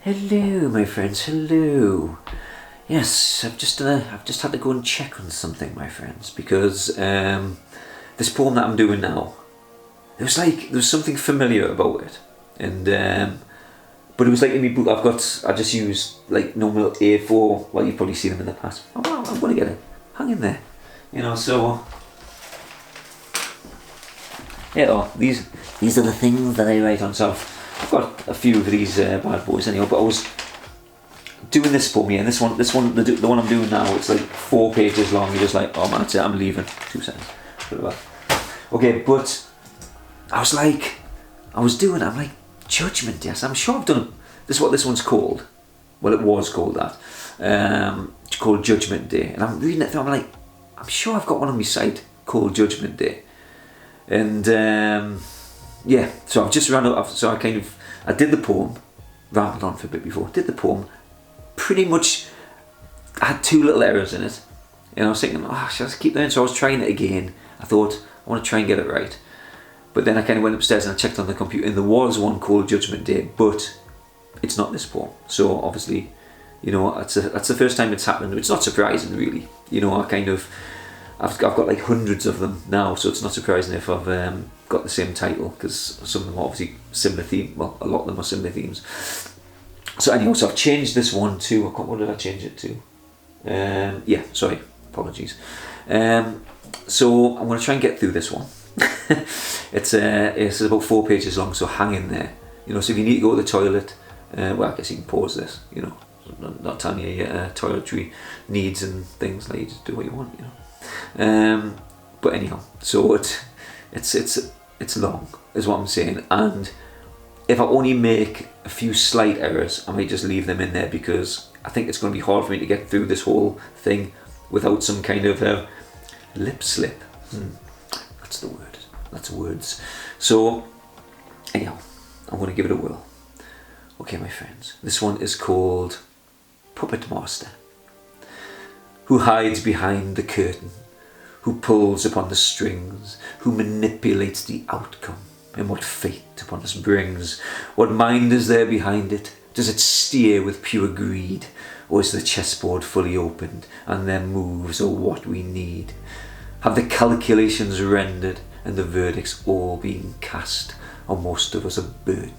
Hello, my friends. Hello. Yes, I've just had to go and check on something, my friends, because this poem that I'm doing now, there was something familiar about it, and but it was like in my book. I just used like normal A4. Well, you've probably seen them in the past. Oh, wow, I'm gonna get it. Hang in there, So yeah, these are the things that I write on. So I've got a few of these bad boys anyway, but I was doing this poem here, and this one, the one I'm doing now, it's like 4 pages long. You're just like, oh man, that's it, I'm leaving. 2 seconds. Okay, but I'm like, judgment, yes. I'm sure I've done, this is what this one's called. Well, it was called that. It's called Judgment Day. And I'm reading it through, I'm like, I'm sure I've got one on my site called Judgment Day. And yeah, so I've just ran out. So I did the poem, rambled on for a bit before, did the poem, pretty much, I had 2 little errors in it. I was thinking, should I keep that in? So I was trying it again. I thought, I want to try and get it right. But then I kind of went upstairs and I checked on the computer, and there was one called Judgment Day, but it's not this poem. So obviously, that's the first time it's happened. It's not surprising, really. I've got like hundreds of them now, so it's not surprising if I've got the same title, because some of them are obviously similar theme. Well, a lot of them are similar themes. So anyway, so I've changed this one to, what did I change it to? Apologies. So I'm going to try and get through this one. It's about 4 pages long, so hang in there. So if you need to go to the toilet, well, I guess you can pause this. Not telling you your toiletry needs and things. Like, you just do what you want. But anyhow, so it's long, is what I'm saying. And if I only make a few slight errors, I might just leave them in there, because I think it's going to be hard for me to get through this whole thing without some kind of lip slip. That's the word. That's words. So anyhow, I'm going to give it a whirl. Okay, my friends, this one is called Puppet Master. Who hides behind the curtain, who pulls upon the strings, who manipulates the outcome, and what fate upon us brings. What mind is there behind it? Does it steer with pure greed, or is the chessboard fully opened, and their moves are what we need? Have the calculations rendered, and the verdicts all being cast, are most of us a burden,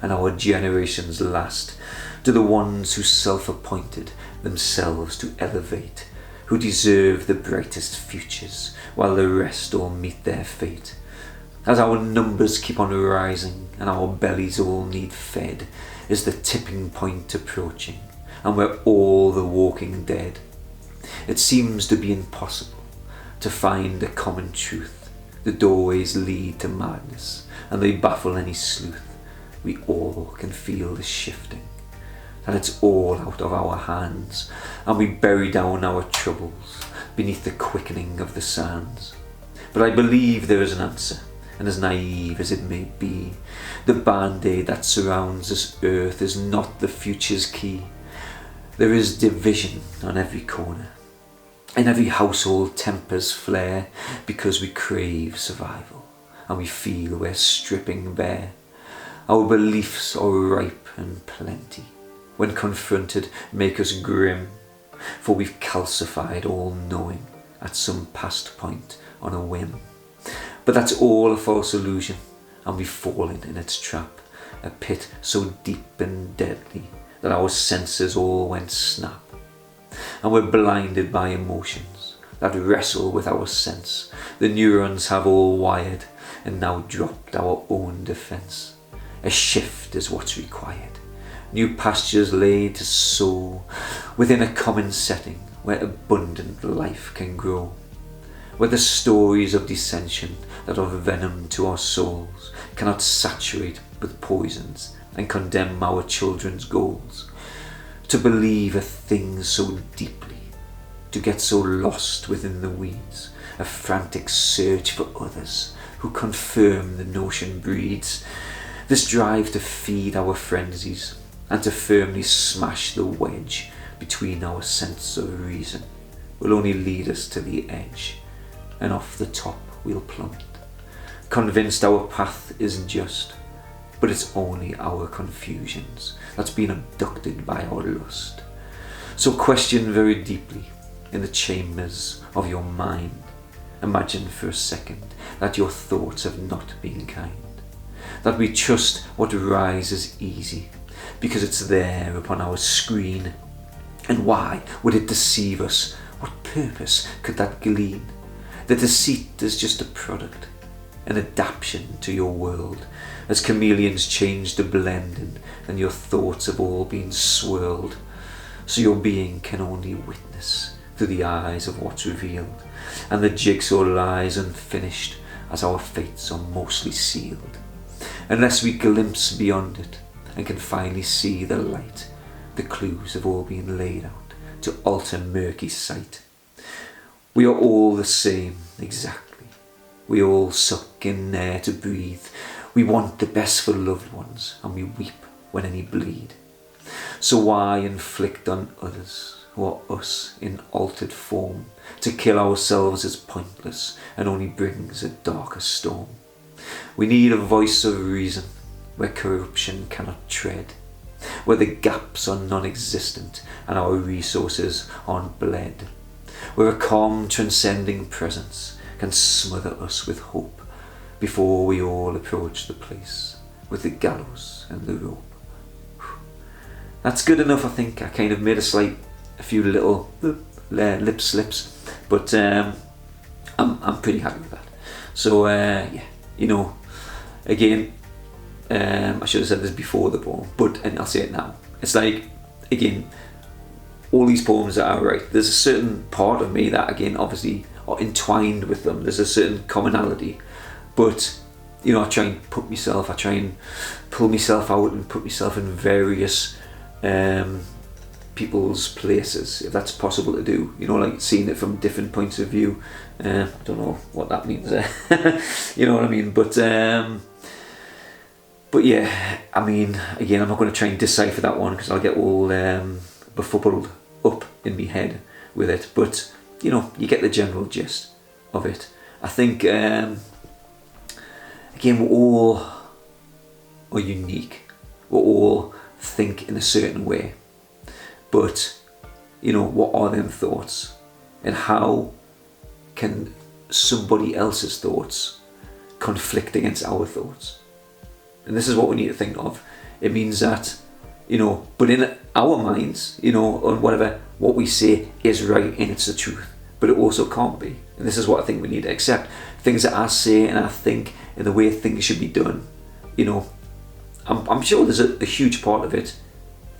and our generations last? Do the ones who self-appointed themselves to elevate, who deserve the brightest futures, while the rest all meet their fate? As our numbers keep on rising, and our bellies all need fed, is the tipping point approaching, and we're all the walking dead. It seems to be impossible to find a common truth. The doorways lead to madness, and they baffle any sleuth. We all can feel the shifting, that it's all out of our hands, and we bury down our troubles beneath the quickening of the sands. But I believe there is an answer, and as naive as it may be, the band-aid that surrounds this earth is not the future's key. There is division on every corner. In every household tempers flare, because we crave survival, and we feel we're stripping bare. Our beliefs are ripe and plenty, when confronted make us grim, for we've calcified all knowing at some past point on a whim. But that's all a false illusion, and we've fallen in its trap, a pit so deep and deadly that our senses all went snap. And we're blinded by emotions that wrestle with our sense. The neurons have all wired, and now dropped our own defence. A shift is what's required, new pastures laid to sow, within a common setting where abundant life can grow. Where the stories of dissension that are venom to our souls cannot saturate with poisons and condemn our children's goals. To believe a thing so deeply, to get so lost within the weeds, a frantic search for others who confirm the notion breeds. This drive to feed our frenzies, and to firmly smash the wedge between our sense of reason, will only lead us to the edge, and off the top we'll plummet, convinced our path isn't just, but it's only our confusions that's been abducted by our lust. So question very deeply in the chambers of your mind. Imagine for a second that your thoughts have not been kind, that we trust what rises easy because it's there upon our screen. And why would it deceive us? What purpose could that glean? The deceit is just a product, an adaptation to your world, as chameleons change to blending, and your thoughts have all been swirled, so your being can only witness through the eyes of what's revealed, and the jigsaw lies unfinished as our fates are mostly sealed, unless we glimpse beyond it and can finally see the light. The clues have all been laid out to alter murky sight. We are all the same, exactly. We all suck in air to breathe. We want the best for loved ones, and we weep when any bleed. So why inflict on others who are us in altered form? To kill ourselves is pointless and only brings a darker storm. We need a voice of reason where corruption cannot tread, where the gaps are non-existent and our resources aren't bled, where a calm transcending presence can smother us with hope before we all approach the place with the gallows and the rope. That's good enough, I think. I kind of made a few little lip slips, but I'm pretty happy with that. So yeah, you know, again, I should have said this before the poem, and I'll say it now. It's like, again, all these poems that I write, there's a certain part of me that, again, obviously are entwined with them. There's a certain commonality, but you know, I try and pull myself out and put myself in various people's places, if that's possible to do. You know, like seeing it from different points of view. I don't know what that means. You know what I mean? But yeah, I mean, again, I'm not going to try and decipher that one because I'll get all befuddled up in my head with it. But you know, you get the general gist of it. I think, again, we all are unique. We all think in a certain way. But, you know, what are them thoughts? And how can somebody else's thoughts conflict against our thoughts? And this is what we need to think of. It means that, you know, but in our minds, you know, or whatever, what we say is right and it's the truth. But it also can't be. And this is what I think we need to accept. Things that I say and I think and the way things should be done, you know, I'm sure there's a huge part of it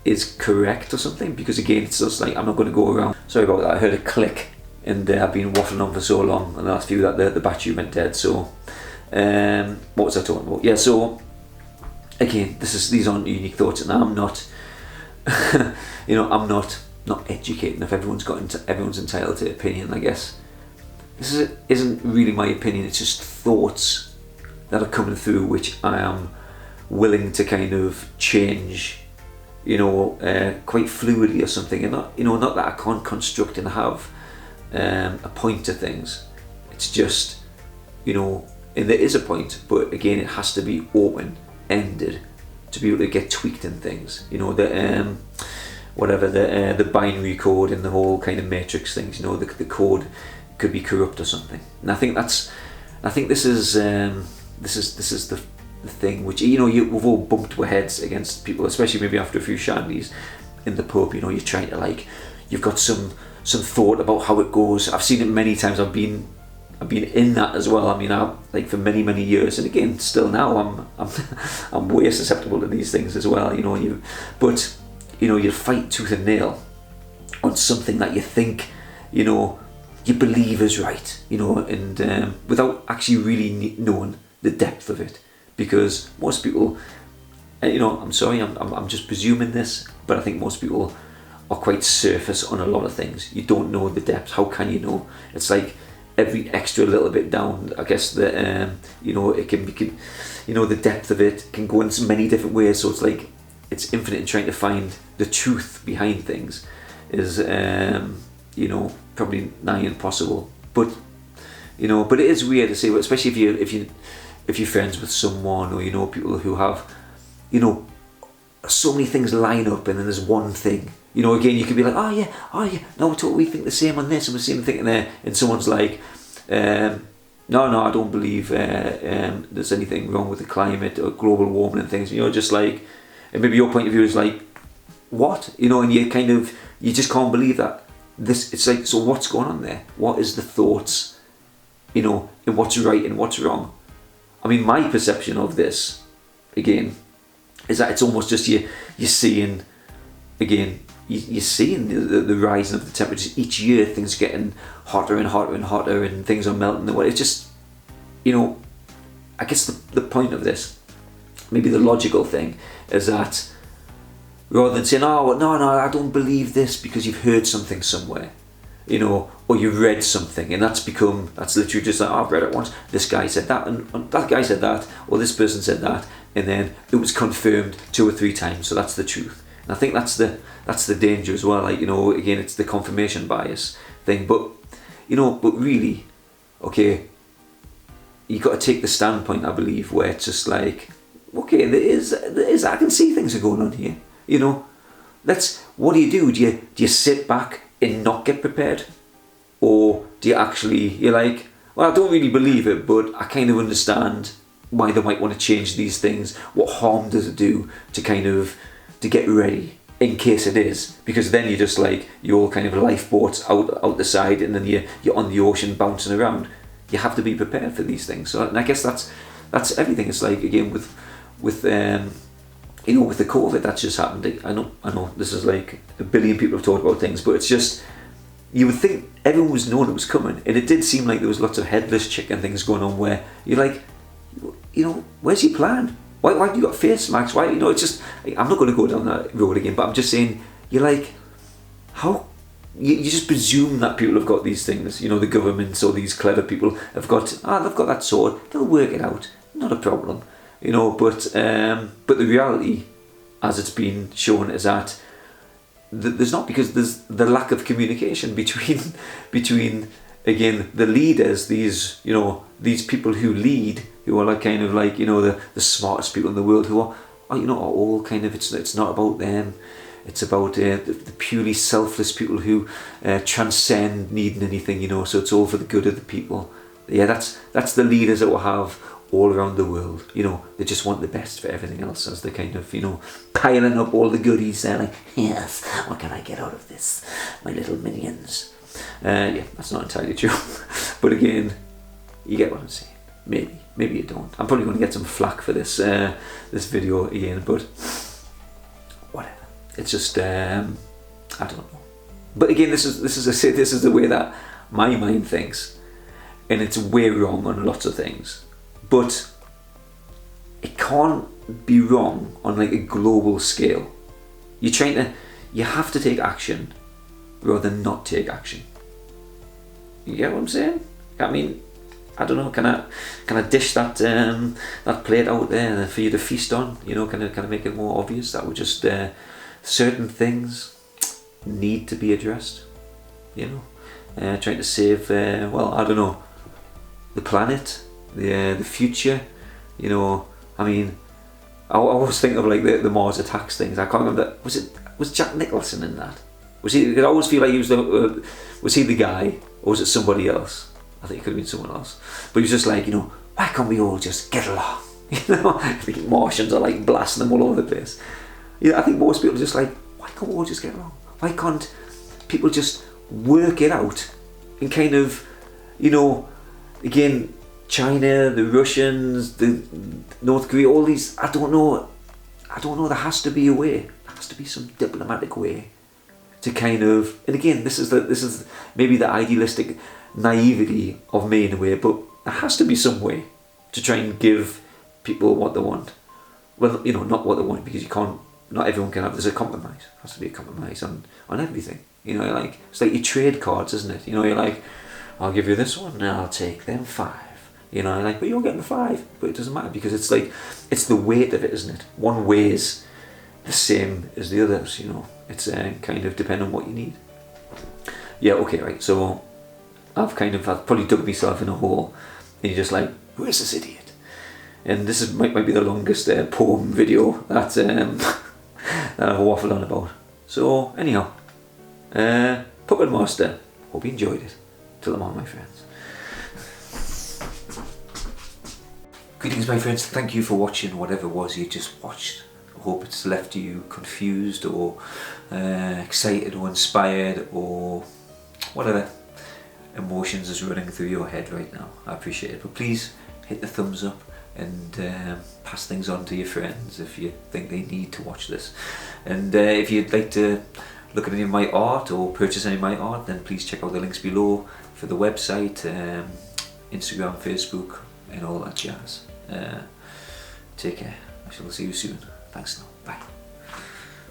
is correct or something, because again, it's just like, I'm not going to go around. Sorry about that, I heard a click and I've been waffling on for so long, and the last few that the battery went dead. So what was I talking about? Yeah, so again, these aren't unique thoughts, and I'm not you know, I'm not educating. If everyone's entitled to opinion, I guess. This isn't really my opinion, it's just thoughts that are coming through which I am willing to kind of change, you know, quite fluidly or something. And not, you know, not that I can't construct and have a point to things. It's just, you know, and there is a point, but again, it has to be open-ended to be able to get tweaked in things. You know, the the binary code and the whole kind of matrix things. You know, the code could be corrupt or something. And I think this is the thing which, you know, we've all bumped our heads against people, especially maybe after a few shandies in the pub. You know, you're trying to, like, you've got some thought about how it goes. I've seen it many times. I've been in that as well. I mean, like for many years, and again, still now, I'm way susceptible to these things as well. You know, but you know, you fight tooth and nail on something that you think, you know, you believe is right. You know, and without actually really knowing the depth of it, because most people, you know, I'm sorry, I'm just presuming this, but I think most people are quite surface on a lot of things. You don't know the depth. How can you know? It's like every extra little bit down, I guess, that you know, it can be, you know, the depth of it can go in so many different ways. So it's like, it's infinite in trying to find the truth behind things is, you know, probably nigh impossible. But you know, but it is weird to say, especially if you're friends with someone, or you know people who have you know, so many things line up and then there's one thing. You know, again, you could be like, oh yeah, no, we think the same on this and we're the same thing there. And someone's like, no, I don't believe there's anything wrong with the climate or global warming and things. You know, just like, and maybe your point of view is like, what? You know, and you just can't believe that. It's like, so what's going on there? What is the thoughts, you know, and what's right and what's wrong? I mean, my perception of this, again, is that it's almost just you're seeing, again, you're seeing the rising of the temperatures each year. Things are getting hotter and hotter and hotter, and things are melting away. It's just, you know, I guess the point of this, maybe the logical thing, is that rather than saying, oh no, I don't believe this because you've heard something somewhere, you know, or you read something, and that's literally just like, oh, I've read it once, this guy said that, and that guy said that, or this person said that, and then it was confirmed 2 or 3 times, so that's the truth. And I think that's the danger as well. Like, you know, again, it's the confirmation bias thing. But, you know, really, okay, you got to take the standpoint, I believe, where it's just like, okay, there is, I can see things are going on here. You know, what do? Do you sit back and not get prepared, or do you actually, you're like, well, I don't really believe it, but I kind of understand why they might want to change these things. What harm does it do to get ready in case it is? Because then you're just like, you're kind of lifeboats out the side, and then you're on the ocean bouncing around. You have to be prepared for these things. So, and I guess that's everything. It's like, again, with you know, with the COVID that's just happened. I know this is like a billion people have talked about things, but it's just, you would think everyone was knowing it was coming, and it did seem like there was lots of headless chicken things going on where you're like, you know, where's your plan? Why have you got face masks? Why, you know, it's just, I'm not going to go down that road again, but I'm just saying, you're like, how, you just presume that people have got these things, you know, the governments or these clever people have got, they've got that sword, they'll work it out, not a problem, you know, but the reality, as it's been shown, is that there's not, because there's the lack of communication between again, the leaders, these, you know, these people who lead, who are like kind of like, you know, the smartest people in the world, who are you know, are all kind of, it's not about them, it's about the purely selfless people who transcend needing anything, you know, so it's all for the good of the people. Yeah, that's the leaders that we'll have all around the world, you know, they just want the best for everything else, as they kind of, you know, piling up all the goodies. They're like, yes, what can I get out of this, my little minions? Yeah, that's not entirely true. But again, you get what I'm saying. Maybe you don't. I'm probably going to get some flack for this this video again, but whatever. It's just I don't know. But again, this is the way that my mind thinks, and it's way wrong on lots of things. But it can't be wrong on like a global scale. You have to take action rather than not take action. You get what I'm saying? I mean, I don't know. Can I dish that plate out there for you to feast on? You know, can I make it more obvious that we're just certain things need to be addressed? You know, trying to save. Well, I don't know, the planet, the future. You know, I mean, I always think of like the Mars attacks things. I can't remember. Was Jack Nicholson in that? Was he? I always feel like he was was he the guy, or was it somebody else? I think it could have been someone else. But he was just like, you know, why can't we all just get along? You know, I think Martians are like blasting them all over the place. Yeah, I think most people are just like, why can't we all just get along? Why can't people just work it out and kind of, you know, again, China, the Russians, the North Korea, all these, I don't know, there has to be a way. There has to be some diplomatic way to kind of, and again, this is maybe the idealistic naivety of me in a way, but there has to be some way to try and give people what they want. Well, you know, not what they want, because you can't, not everyone can have, there's a compromise. There has to be a compromise on everything. You know, like, it's like your trade cards, isn't it? You know, you're like, I'll give you this one, and I'll take them 5. You know, like, but you're getting the 5, but it doesn't matter, because it's like, it's the weight of it, isn't it? One weighs the same as the others, you know. It's kind of depending on what you need. Yeah, okay, right, so I've probably dug myself in a hole, and you're just like, where's this idiot? And this might be the longest poem video that, that I've waffled on about. So anyhow, Puppet Master, hope you enjoyed it. Till tomorrow, my friends. Greetings, my friends. Thank you for watching whatever it was you just watched. I hope it's left you confused or excited or inspired or whatever emotions is running through your head right now. I appreciate it. But please hit the thumbs up and pass things on to your friends if you think they need to watch this. And if you'd like to look at any of my art or purchase any of my art, then please check out the links below for the website, Instagram, Facebook, and all that jazz. Take care. I shall see you soon. Thanks now. Bye.